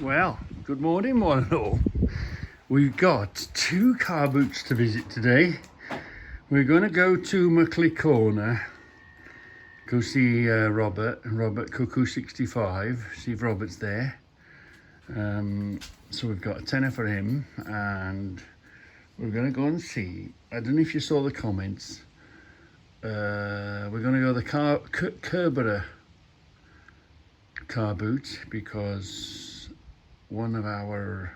Well, good morning one and all. We've got 2 car boots to visit today. We're going to go to Muckley Corner, go see Robert Cuckoo 65, see if Robert's there. So we've got a tenner for him, and we're going to go and see, I don't know if you saw the comments, we're going to go to the Carboot car boot because one of our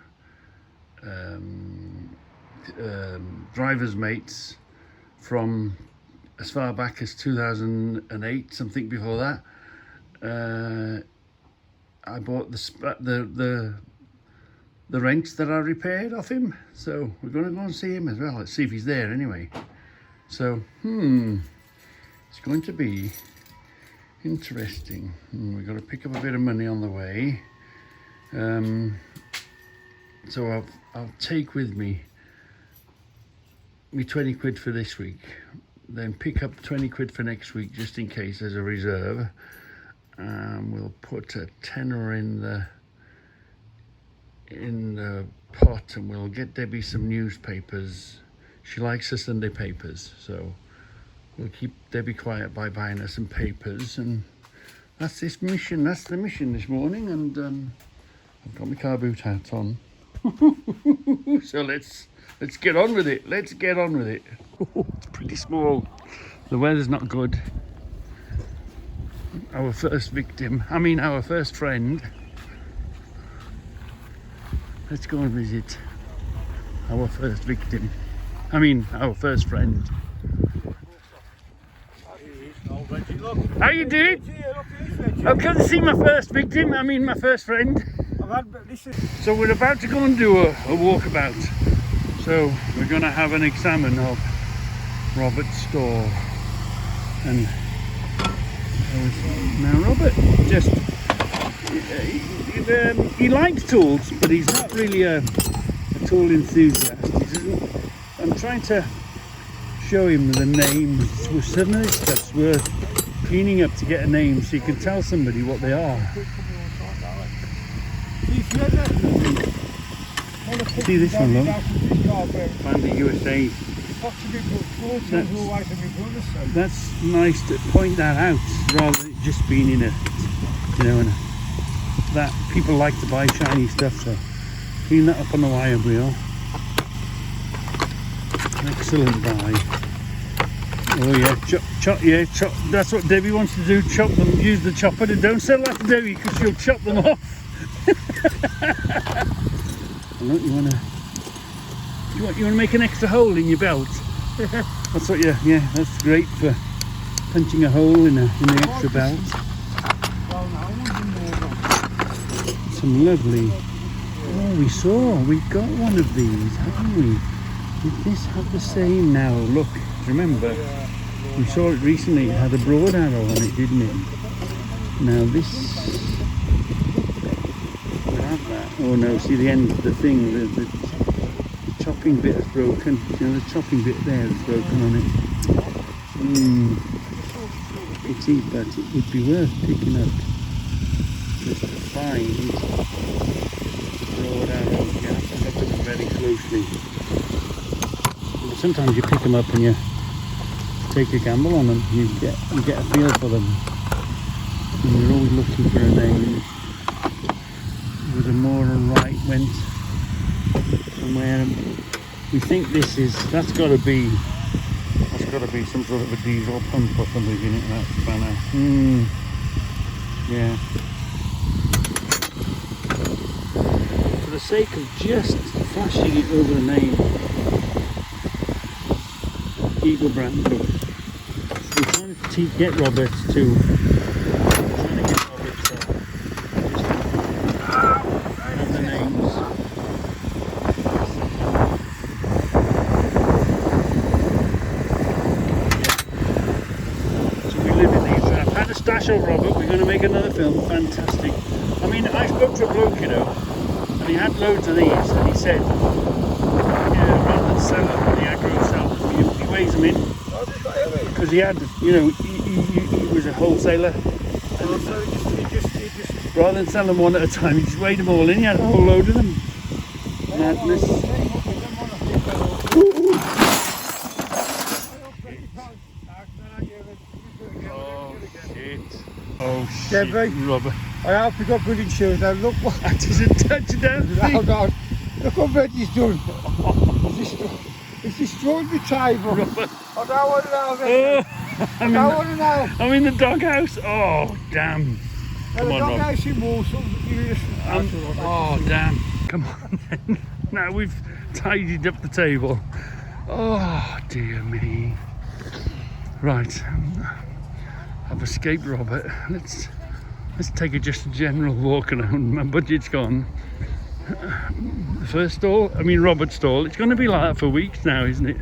driver's mates from as far back as 2008, something before that, I bought the wrench that I repaired off him, so we're going to go and see him as well. Let's see if he's there anyway. So it's going to be interesting. We've got to pick up a bit of money on the way. So I'll take with me 20 quid for this week, then pick up 20 quid for next week just in case there's a reserve. We'll put a tenner in the pot, and we'll get Debbie some newspapers. She likes her Sunday papers, so we'll keep Debbie quiet by buying her some papers, and that's the mission this morning. And I've got my car boot hat on. So let's get on with it. It's pretty small. The weather's not good. Our first friend. Let's go and visit our first victim. Our first friend. How you doing? I've come to see my first victim, my first friend. So we're about to go and do a walkabout. So we're going to have an examine of Robert's store. And now Robert he likes tools, but he's not really a tool enthusiast. I'm trying to show him the names. Some of this stuff's worth cleaning up to get a name so you can tell somebody what they are. See this one, look. Bandit USA. That's nice to point that out rather than just being in that people like to buy shiny stuff, so clean that up on the wire wheel. Excellent buy. Oh yeah, chop. That's what Debbie wants to do, chop them, use the chopper. And don't sell that to Debbie because she'll chop them off. Look, you want to make an extra hole in your belt? That's what that's great for punching a hole in the extra belt. Some lovely. We've got one of these, haven't we? Did this have the same now? Look, remember, we saw it recently. It had a broad arrow on it, didn't it? Now this would have that. Oh no, see the end of the thing, the chopping bit is broken. The chopping bit there is broken on it. Pity, but it would be worth picking up just to find broad arrows. You have to look at them very closely. Sometimes you pick them up and you take a gamble on them. You get a feel for them. And you're always looking for a name. Where the moor and right went somewhere. We think that's got to be some sort of a diesel pump or something in it. That spanner. Yeah. For the sake of just flashing it over the name. Eagle brand. We're trying to get Robert to have the names. So we live in these. I've had a stash of Robert. We're going to make another film. Fantastic. I spoke to a bloke, and he had loads of these, and he said, rather than sell them, the aggro sell them. He weighs them in because he had, he was a wholesaler. So he just Rather than sell them one at a time, he just weighed them all in. He had a whole load of them. Madness. Oh shit, Robert. I hope you got good insurance. Now look what... That doesn't touch it down. Oh God. Look what Betty's done. It's destroyed the table. Robert. I don't want to know, Betty. I don't want to know. I'm in the doghouse. Oh, damn. Come on, Rob. The doghouse in Walsall. Oh, damn. Come on then. Now we've tidied up the table. Oh, dear me. Right. I've escaped Robert. Let's take just a general walk around. My budget's gone. The first stall, I mean Robert's stall, it's going to be like that for weeks now, isn't it?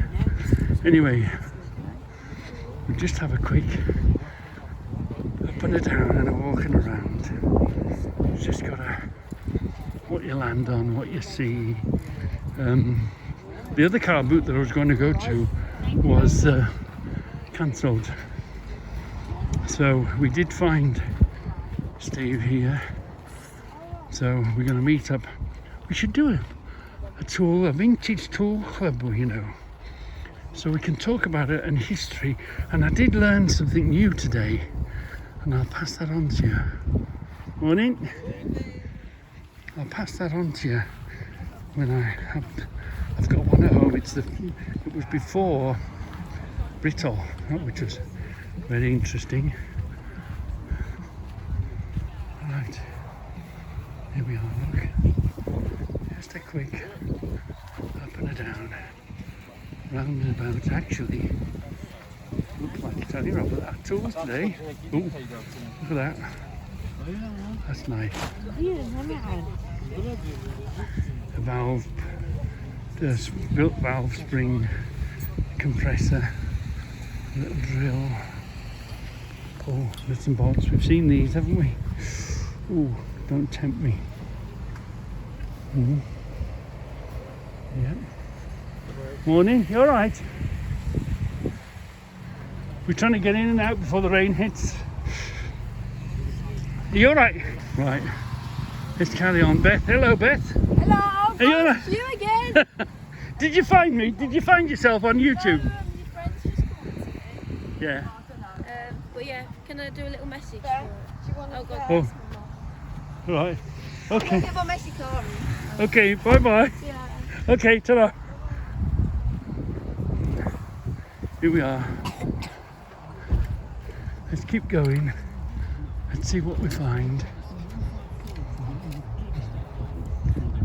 Anyway, we'll just have a quick up and a down and a walking around. You've just got to what you land on, what you see. The other car boot that I was going to go to was cancelled. So we did find Steve here. So we're going to meet up. We should do a vintage tool club, you know, so we can talk about it and history. And I did learn something new today, and I'll pass that on to you. Morning. I'll pass that on to you when I've got one at home. It was before Brittle, which was very interesting. Right. Here we are, look. Just a quick up and a down. Round and about. Actually, looks like it's only Robert that tools today. Ooh, look at that. That's nice. A valve, the built valve spring compressor, little drill. Oh, nuts and bolts. We've seen these, haven't we? Ooh. Don't tempt me. Yeah. Morning, you alright? We're trying to get in and out before the rain hits. Are you alright? Right. Let's carry on. Beth. Hello, Beth. Hello. Are you alright? You again. Did you find me? Did you find yourself on YouTube? Your friends just come to me. Yeah. But yeah, can I do a little message? Yeah. Do you want Oh, God. Oh. Right. Okay. Give a message on. Okay, bye bye. See you later. Okay, ta-da. Here we are. Let's keep going. Let's see what we find.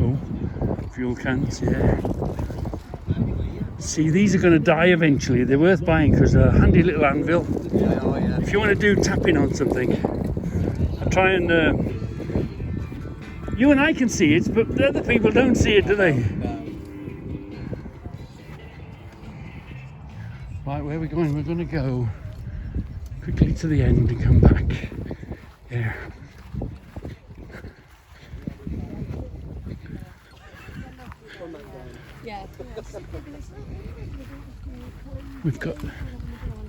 Oh, fuel cans, yeah. See, these are going to die eventually. They're worth buying because they're a handy little anvil. If you want to do tapping on something, I try and... you and I can see it, but the other people don't see it, do they? Right, where are we going? We're going to go quickly to the end and come back. Yeah. Yeah. We've got...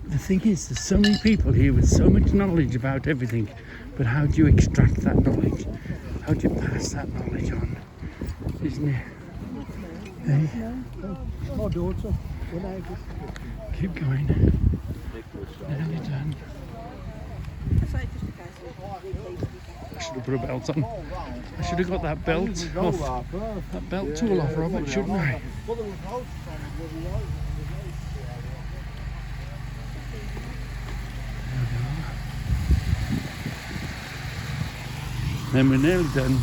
The thing is, there's so many people here with so much knowledge about everything, but how do you extract that knowledge? How do you pass that knowledge on? Isn't it? Hey? My daughter. Keep going. Nearly done. I should have put a belt on. I should have got that belt off. That belt tool off, Robert, shouldn't I? Then we're nearly done.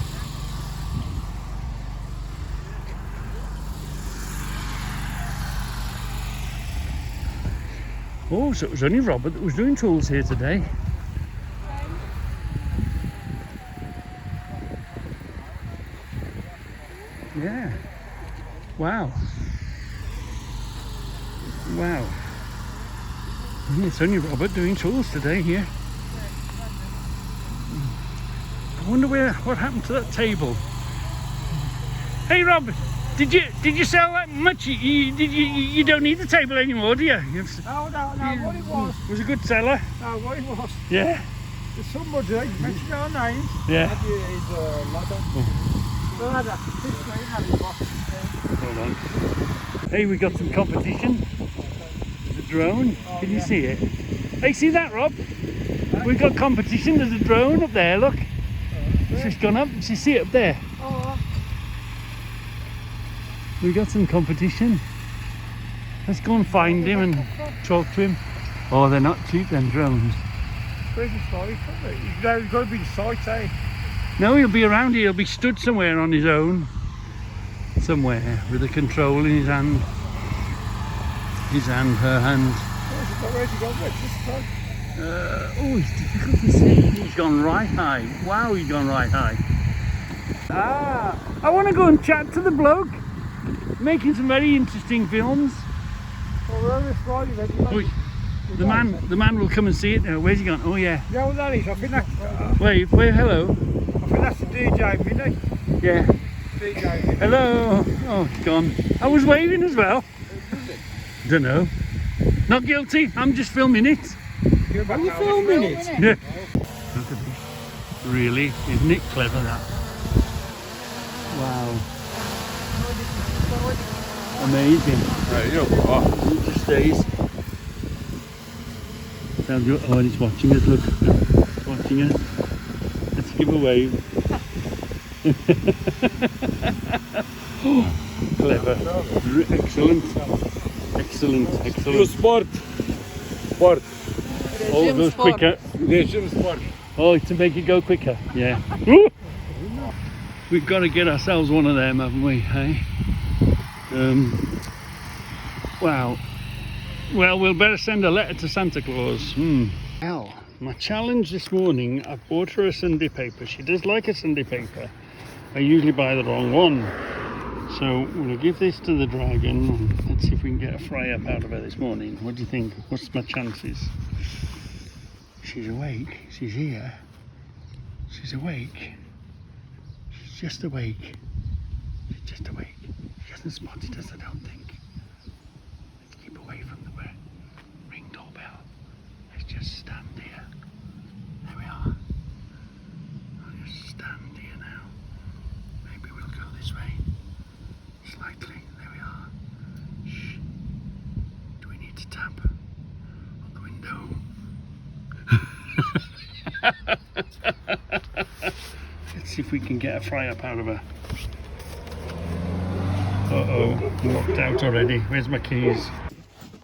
Oh, so it was only Robert that was doing tools here today. Yeah. Wow. Wow. It's only Robert doing tools today here. I wonder what happened to that table. Hey Rob, did you sell that much? You don't need the table anymore, do you? No, what it was. Was a good seller. No, what it was. Yeah. There's somebody that mentioned our names. Yeah. He's ladder. Hold on. Hey, we got some competition. There's a drone. Can you see it? Hey, see that, Rob? We got competition. There's a drone up there. Look. It's just gone up. You see it up there? Oh, We got some competition. Let's go and find him and talk to him. Oh, they're not cheap, them drones. Where's the site? He's got to be in sight, eh? No, he'll be around here. He'll be stood somewhere on his own. Somewhere with a control in his hand. His hand, her hand. Where's he gone? Where's this side? Oh, it's difficult to see. He's gone right high. Wow, he's gone right high. Ah, I want to go and chat to the bloke. Making some very interesting films. Well, we're on this Friday, then. Oh, the man will come and see it now. Where's he gone? Oh yeah. Yeah, well, that is. I think that's. Wait, hello. I think that's the DJ, isn't it? Yeah. DJ. Hello. Oh, he's gone. I was waving as well. Don't know. Not guilty. I'm just filming it. Are you filming it? Yeah. Look at this. Really, isn't it clever that? Wow. Amazing. It just stays. Sounds good. Oh, and it's watching us. Look, it's watching us. Let's give a wave. Oh, clever. Excellent. Excellent. Excellent. Sport. Oh, it goes quicker. Sport. Oh, to make it go quicker. Yeah. Woo! We've got to get ourselves one of them, haven't we? Hey. Wow. Well, we'll better send a letter to Santa Claus. Well, my challenge this morning, I bought her a Sunday paper. She does like a Sunday paper. I usually buy the wrong one. So we'll give this to the dragon and let's see if we can get a fry up out of her this morning. What do you think? What's my chances? She's awake. She's here. She's awake. She's just awake. She's just awake. She hasn't spotted us, I don't think. Let's keep away from the ring doorbell. Let's just stand here. There we are. I'll just stand here now. Maybe we'll go this way. Slightly. There we are. Shh. Do we need to tap on the window? Let's see if we can get a fry up out of her. Uh-oh, I'm locked out already. Where's my keys?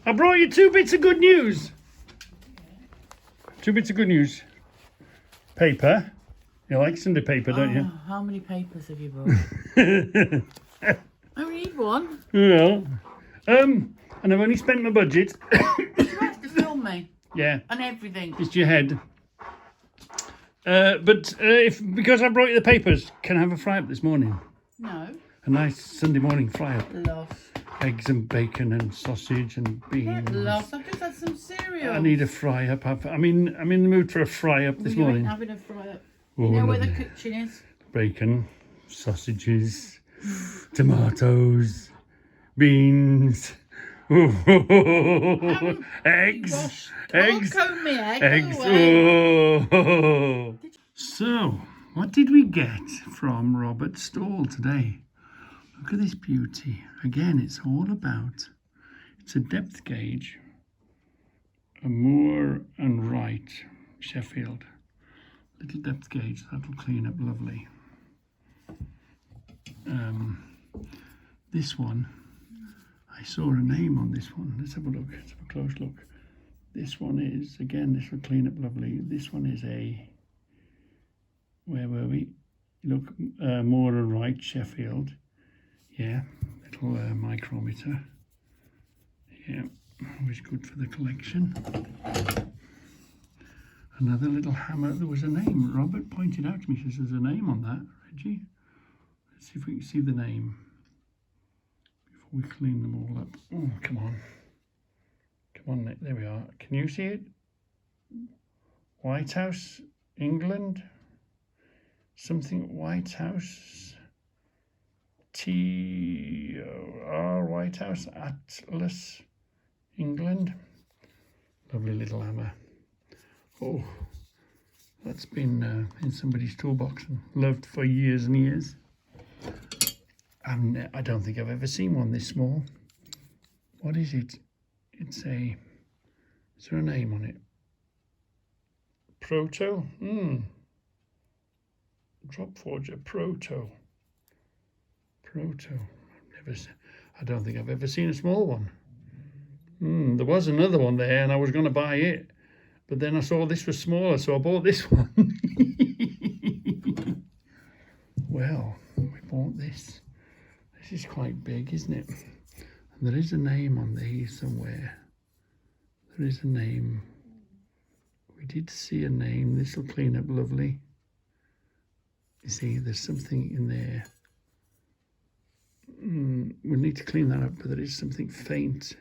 I brought you 2 bits of good news. 2 bits of good news. Paper. You like Sunday paper, don't you? How many papers have you brought? I only need one. Well, and I've only spent my budget. You have to film me Yeah, and everything. it's your head. But because I brought you the papers, can I have a fry up this morning? No. A nice Sunday morning fry up. Lost. Eggs and bacon and sausage and beans. Lost. I've just had some cereal. I need a fry up. I'm in the mood for a fry up this You ain't morning. having a fry up. Oh, You know where the lovely. kitchen is? Bacon, sausages, tomatoes, beans, eggs, Gosh, eggs, don't comb me egg. eggs. Go away. Oh. So, what did we get from Robert's stall today? Look at this beauty. Again, it's all about, it's a depth gauge, a Moore and Wright, Sheffield. Little depth gauge, that'll clean up lovely. This one, I saw a name on this one. Let's have a look, let's have a close look. This one is, again, this will clean up lovely. This one is a, where were we? Look, Moore and Wright, Sheffield. Yeah, little micrometer. Yeah, always good for the collection. Another little hammer. There was a name. Robert pointed out to me. He says there's a name on that, Reggie. Let's see if we can see the name before we clean them all up. Oh, come on. Come on, Nick. There we are. Can you see it? White House, England. Something White House. T-O-R, White House, Atlas, England. Lovely little hammer. Oh, That's been in somebody's toolbox and loved for years and years. I don't think I've ever seen one this small. What is it? Is there a name on it? Proto? Drop forger, Proto. I don't think I've ever seen a small one. There was another one there and I was going to buy it, but then I saw this was smaller, so I bought this one. Well, we bought this. This is quite big, isn't it? And there is a name on these somewhere. There is a name. We did see a name. This will clean up lovely. You see, there's something in there. We need to clean that up, but there is something faint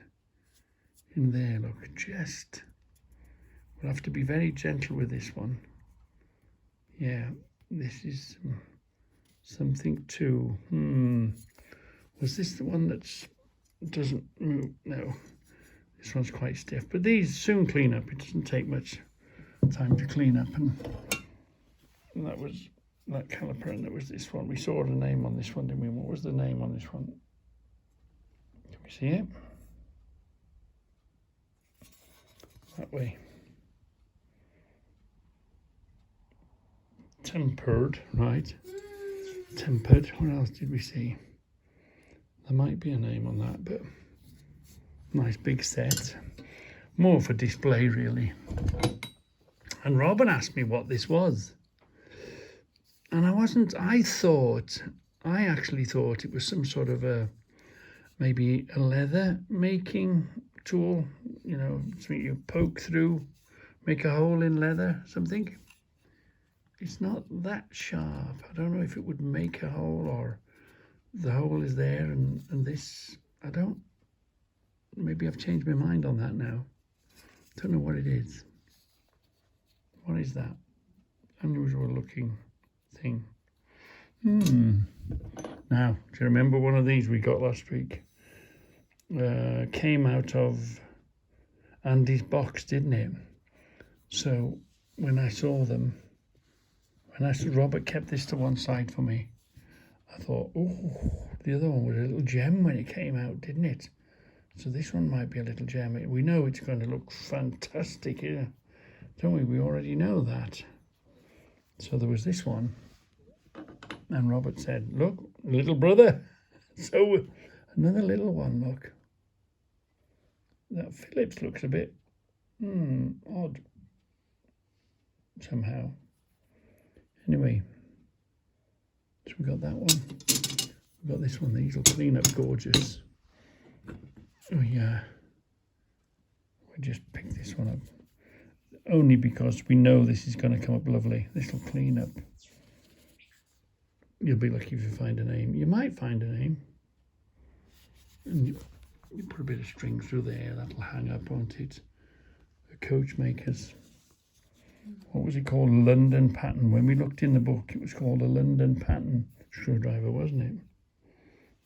in there. Look, we'll have to be very gentle with this one. Yeah, this is something too. Was this the one that doesn't move? No, this one's quite stiff. But these soon clean up. It doesn't take much time to clean up. And that was that caliper, and there was this one. We saw the name on this one, didn't we? What was the name on this one? Can we see it? That way. Tempered, right? Tempered. What else did we see? There might be a name on that, but nice big set. More for display, really. And Robin asked me what this was. And I actually thought it was some sort of maybe a leather making tool, you know, something you poke through, make a hole in leather, something. It's not that sharp. I don't know if it would make a hole or the hole is there and this, maybe I've changed my mind on that now. Don't know what it is. What is that? Unusual looking thing. Now, do you remember one of these we got last week? Came out of Andy's box, didn't it? So when I saw them, Robert kept this to one side for me. I thought, oh, the other one was a little gem when it came out, didn't it? So this one might be a little gem. We know it's going to look fantastic here, don't we? We already know that. So there was this one. And Robert said, look, little brother. So another little one, look. That Phillips looks a bit odd somehow. Anyway, so we got that one. We got this one. These will clean up gorgeous. We just picked this one up only because we know this is going to come up lovely. This will clean up. You'll be lucky if you find a name. You might find a name. And you put a bit of string through there. That'll hang up, won't it? The coachmakers. What was it called? London pattern. When we looked in the book, it was called a London pattern screwdriver, wasn't it?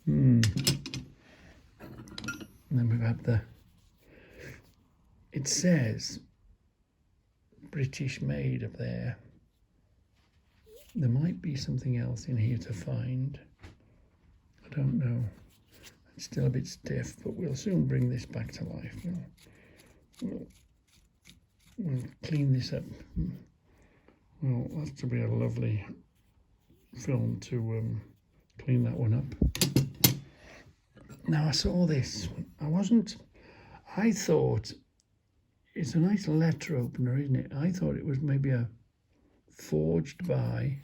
And then we've had it says British made up there. There might be something else in here to find. I don't know. It's still a bit stiff, but we'll soon bring this back to life. We'll clean this up. Well, that's to be a lovely film to clean that one up. Now I saw this. I thought it's a nice letter opener, isn't it? I thought it was maybe a forged by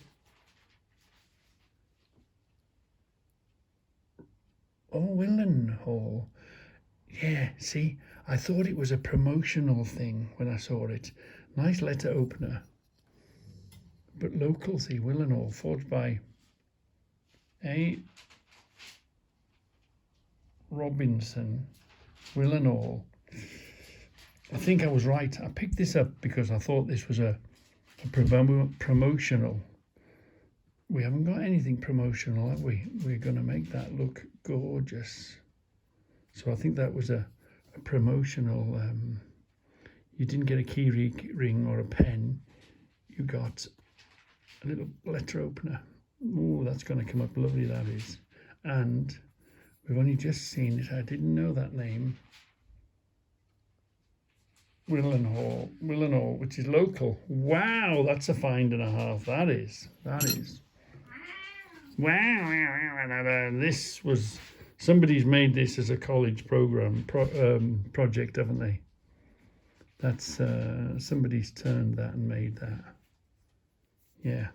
Willenhall. Yeah, see, I thought it was a promotional thing when I saw it. Nice letter opener. But local, see, Willenhall, forged by A. Robinson, Willenhall. I think I was right. I picked this up because I thought this was a promotional. We haven't got anything promotional, have we? We're going to make that look gorgeous. So I think that was a promotional. You didn't get a key ring or a pen. you got a little letter opener. Oh, that's going to come up lovely, that is. And we've only just seen it. I didn't know that name. Willenhall, which is local. Wow, that's a find and a half. That is. Wow. This was, somebody's made this as a college project, haven't they? That's, somebody's turned that and made that. Yeah.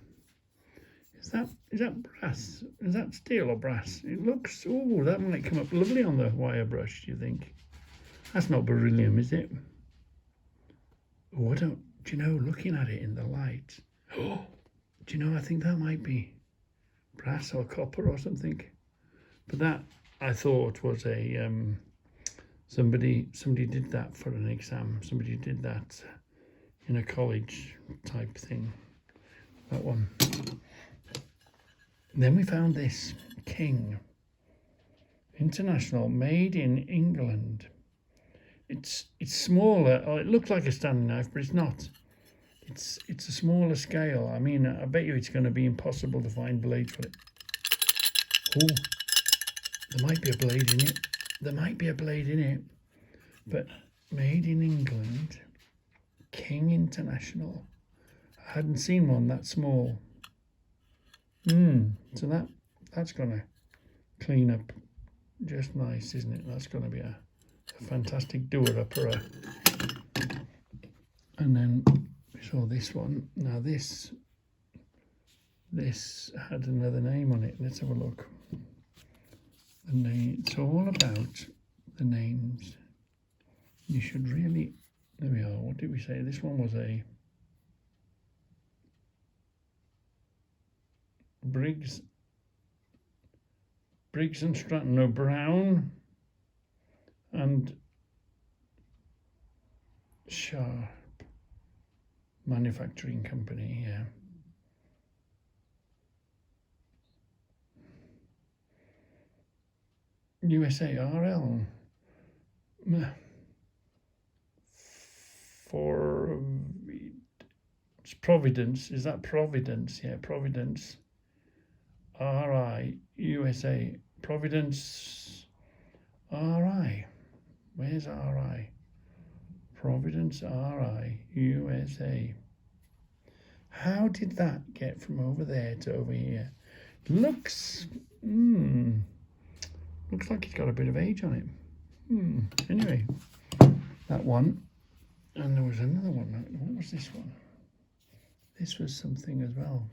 Is that brass? Is that steel or brass? It looks, oh, that might come up lovely on the wire brush, do you think? That's not beryllium, is it? Oh, do you know, looking at it in the light, oh, do you know, I think that might be brass or copper or something. But that, I thought, was a, somebody did that for an exam. Somebody did that in a college type thing, that one. Then we found this King International, made in England. It's smaller. Oh, it looks like a Stanley knife, but it's not. It's a smaller scale. I mean, I bet you it's going to be impossible to find blades for it. Oh, there might be a blade in it. There might be a blade in it. But made in England, King International. I hadn't seen one that small. So that's going to clean up just nice, isn't it? That's going to be a fantastic doer-upper. And then we saw this one. Now this had another name on it. Let's have a look. The name. It's all about the names. You should really. There we are. What did we say? This one was a Briggs and Stratton. No, Brown and Sharp Manufacturing Company, yeah. USA RL for it's Providence. Is that Providence? Yeah, Providence. RI USA. Providence RI. Where's RI? Providence RI USA. How did that get from over there to over here? Looks like it's got a bit of age on it. Anyway, that one. And there was another one. What was this one? This was something as well.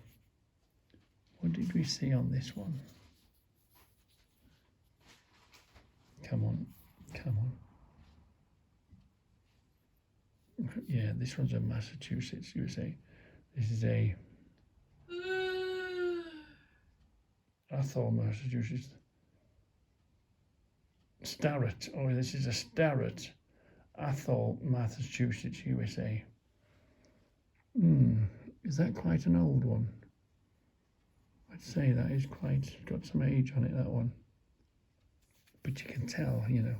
What did we see on this one? Come on. Yeah, this one's a Massachusetts, USA. This is a Athol, Massachusetts. Starrett. Oh, this is a Starrett. Athol, Massachusetts, USA. Is that quite an old one? I'd say that is quite got some age on it, that one. But you can tell, you know,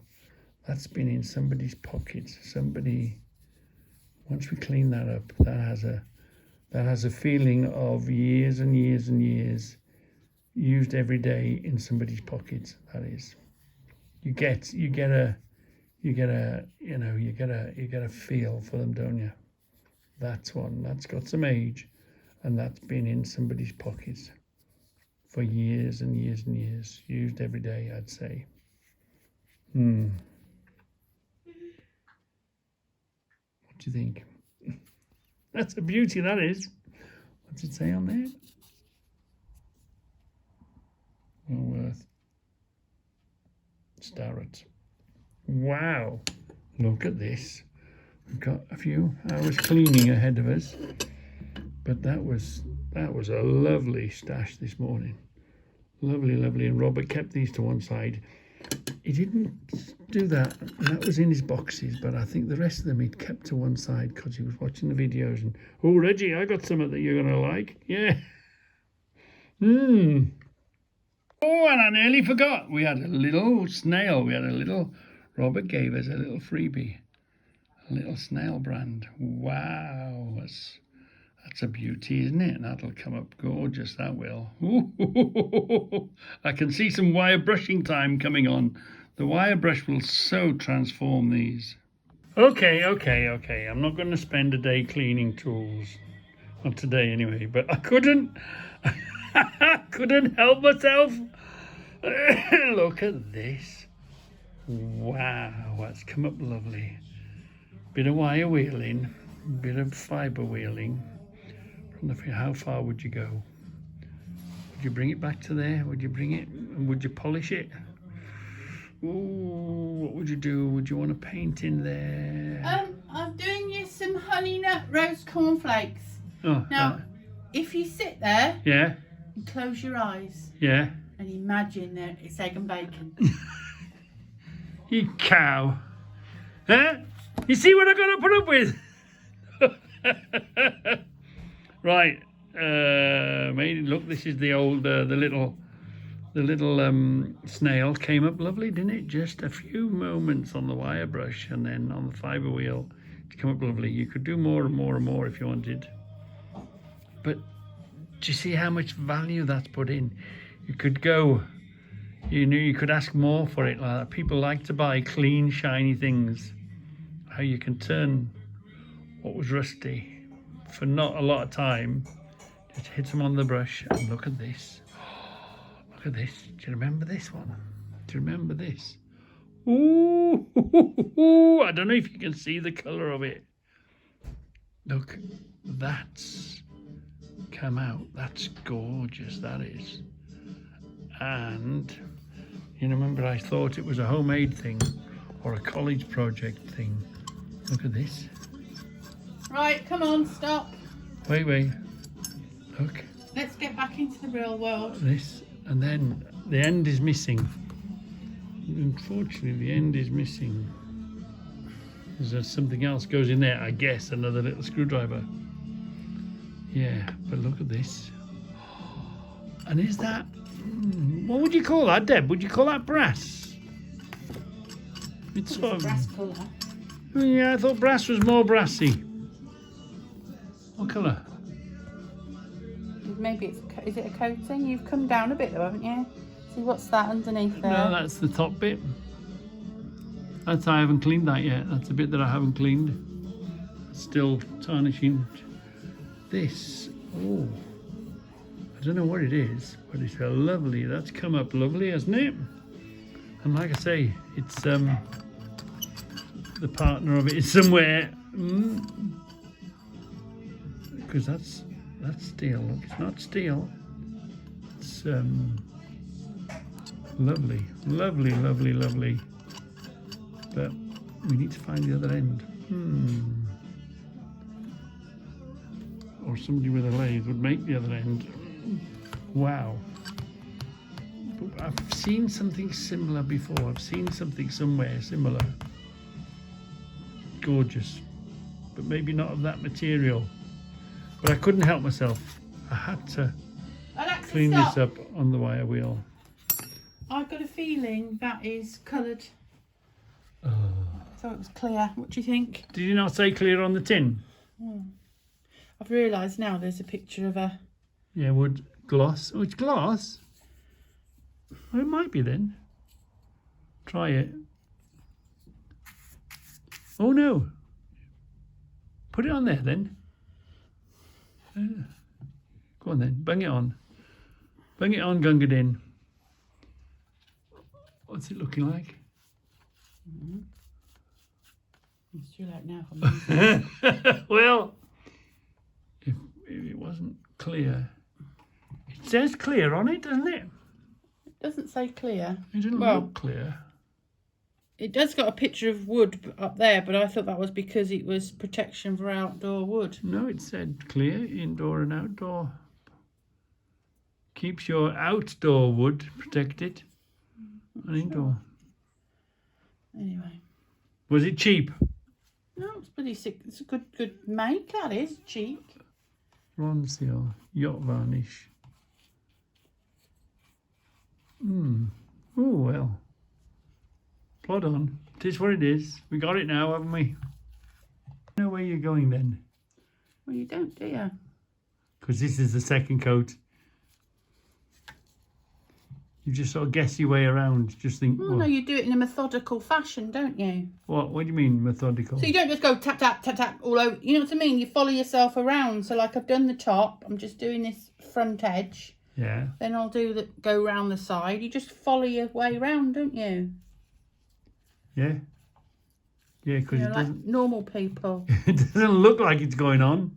that's been in somebody's pockets. Somebody, once we clean that up, that has a feeling of years and years and years used every day in somebody's pockets. That is, you get a feel for them, don't you? That's one that's got some age, and that's been in somebody's pockets for years and years and years, used every day, I'd say. What do you think? That's a beauty, that is. What's it say on there? Woolworth. Starrett. Wow. Look at this. We've got a few hours cleaning ahead of us. But that was a lovely stash this morning. Lovely. And Robert kept these to one side. He didn't do that, and that was in his boxes, but I think the rest of them he'd kept to one side because he was watching the videos and, oh, Reggie, I got something that you're going to like. Yeah. Oh, and I nearly forgot. We had a little snail. Robert gave us a little freebie. A little snail brand. Wow. That's a beauty, isn't it? That'll come up gorgeous, that will. Ooh, I can see some wire brushing time coming on. The wire brush will so transform these. Okay. I'm not going to spend a day cleaning tools. Not today anyway, but I couldn't help myself. Look at this. Wow, that's come up lovely. Bit of wire wheeling, bit of fibre wheeling. How far would you go? Would you bring it back to there? Would you bring it and would you polish it? Ooh, what would you do? Would you want to paint in there? I'm doing you some honey nut roast cornflakes. Oh, Now, if you sit there yeah, and close your eyes yeah. and imagine that it's egg and bacon. You cow. Huh? You see what I've got to put up with? Right. Look, this is the old, the little snail came up lovely, didn't it? Just a few moments on the wire brush and then on the fibre wheel to come up lovely. You could do more and more and more if you wanted. But do you see how much value that's put in? You could go, you could ask more for it. Like that. People like to buy clean, shiny things. How you can turn what was rusty for not a lot of time. Just hit them on the brush and look at this. Look at this. Do you remember this one? Do you remember this? Ooh, I don't know if you can see the colour of it. Look, that's come out. That's gorgeous, that is. And you remember I thought it was a homemade thing or a college project thing. Look at this. Right, come on, stop. Wait. Look. Let's get back into the real world. This, and then the end is missing. Unfortunately, the end is missing. There's something else goes in there, I guess, another little screwdriver. Yeah, but look at this. And is that, what would you call that, Deb? Would you call that brass? It's sort of, Brass colour. yeah, I thought brass was more brassy. What colour? Maybe is it a coating? You've come down a bit though, haven't you? See what's that underneath there? No, that's the top bit. I haven't cleaned that yet. That's the bit that I haven't cleaned. Still tarnishing. This, oh, I don't know what it is, but it's a lovely, that's come up lovely, hasn't it? And like I say, it's the partner of it is somewhere. Because that's steel. Look, it's not steel. It's lovely. But we need to find the other end. Or somebody with a lathe would make the other end. Wow. But I've seen something similar before. I've seen something somewhere similar. Gorgeous. But maybe not of that material. But I couldn't help myself. I had to Alexa, clean stop. this up on the wire wheel. I've got a feeling that is coloured. So it was clear. What do you think? Did you not say clear on the tin? I've realised now there's a picture of a... Yeah, wood gloss. Oh, it's gloss? Well, it might be then. Try it. Oh no. Put it on there then. Go on then, bung it on. Bung it on, Gungadin. What's it looking like? It's too late now for me. Well, if it wasn't clear. It says clear on it, doesn't it? It doesn't say clear. It didn't Well, look clear. It does got a picture of wood up there, but I thought that was because it was protection for outdoor wood. No, it said clear, indoor and outdoor. Keeps your outdoor wood protected and indoor. Anyway. Was it cheap? No, it's pretty sick. It's a good make, that is. Cheap. Bronze seal, yacht varnish. Oh, well. Plod on. It is what it is. We got it now, haven't we? Know where you're going then? Well, you don't, do you? because this is the second coat. You just sort of guess your way around. Just think. Oh, no, you do it in a methodical fashion, don't you? What do you mean methodical? So you don't just go tap, tap, tap, tap all over. You know what I mean? You follow yourself around. So like I've done the top. I'm just doing this front edge. Yeah. Then I'll go round the side. You just follow your way round, don't you? Yeah. Yeah, because You know, it like doesn't. normal people. It doesn't look like it's going on.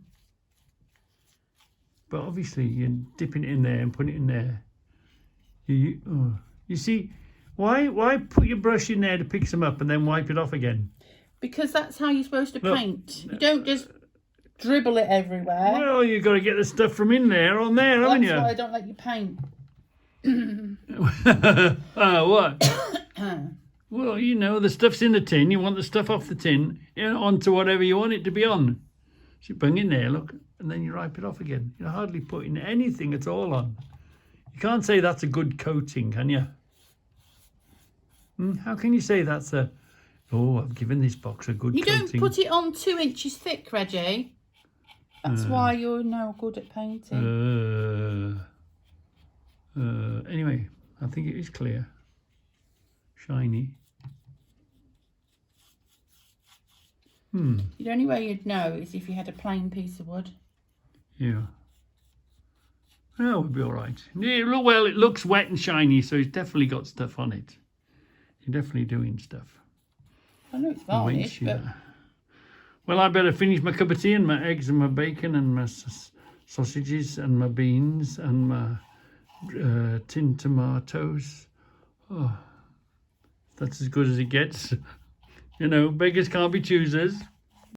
But obviously, you're dipping it in there and putting it in there. You see, why put your brush in there to pick some up and then wipe it off again? Because that's how you're supposed to Look. paint. You don't just dribble it everywhere. Well, you've got to get the stuff from in there on there, haven't That's you? why I don't let you paint. What? Well, you know, the stuff's in the tin. You want the stuff off the tin, onto whatever you want it to be on. So you bung in there, look, and then you wipe it off again. You're hardly putting anything at all on. You can't say that's a good coating, can you? How can you say that's a... Oh, I've given this box a good You coating. don't put it on 2 inches thick, Reggie. That's why you're now good at painting. Anyway, I think it is clear. Shiny. The only way you'd know is if you had a plain piece of wood. Yeah. Oh, it would be all right. Well, it looks wet and shiny, so it's definitely got stuff on it. You're definitely doing stuff. I know it's varnish, but... Well, I better finish my cup of tea and my eggs and my bacon and my sausages and my beans and my tinned tomatoes. Oh, that's as good as it gets. You know, beggars can't be choosers.